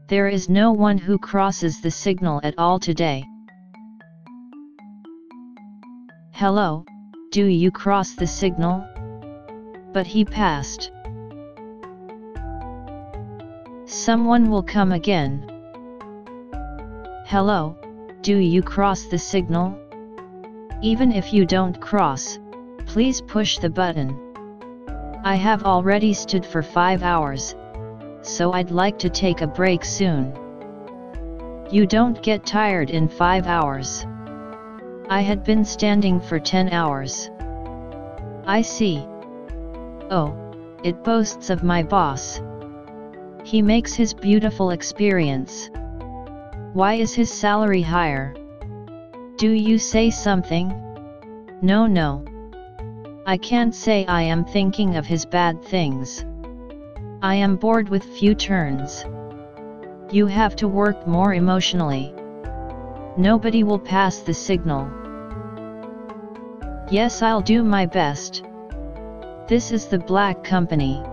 There is no one who crosses the signal at all today. Hello, do you cross the signal? But he passed. Someone will come again. Hello, do you cross the signal? Even if you don't cross, please push the button. I have already stood for 5 hours, so I'd like to take a break soon. You don't get tired in 5 hours. I had been standing for 10 hours. I see. Oh, it boasts of my boss. He makes his beautiful experience. Why is his salary higher? Do you say something? No. I can't say I am thinking of his bad things. I am bored with few turns. You have to work more emotionally. Nobody will pass the signal. Yes, I'll do my best. This is the black company.